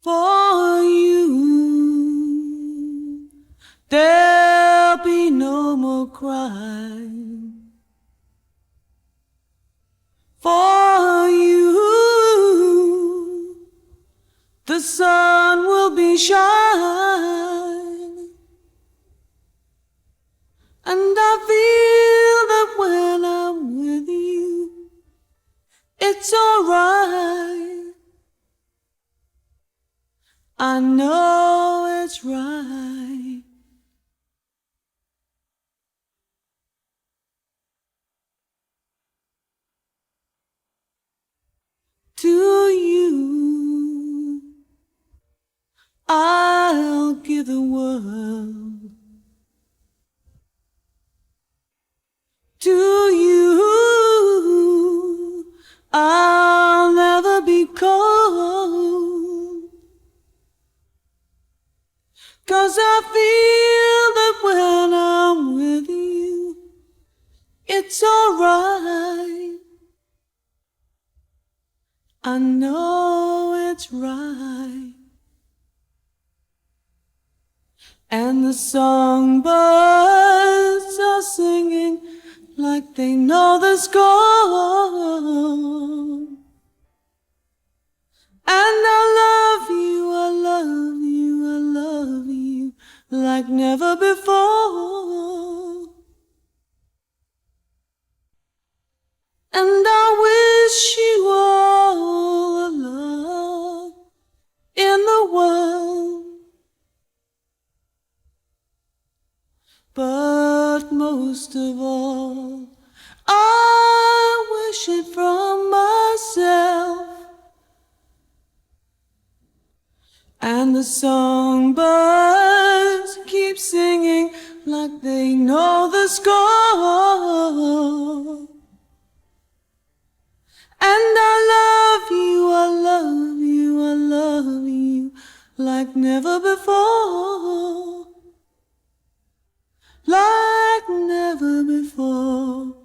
For you, there'll be no more crying. For you, the sun will be shining. And I feel that when I'm with you, it's alright. I know it's right. To you, I'll give the world. To you, I'll never be cold. 'Cause I feel that when I'm with you, it's alright. I know it's right. And the songbirds are singing like they know the score. And I love you, I love you, I love you like never before. And I wish you all the love in the world. But most of all, I wish it from myself. And the songbirds keep singing like they know the score. And I love you, I love you, I love you like never before. Like never before.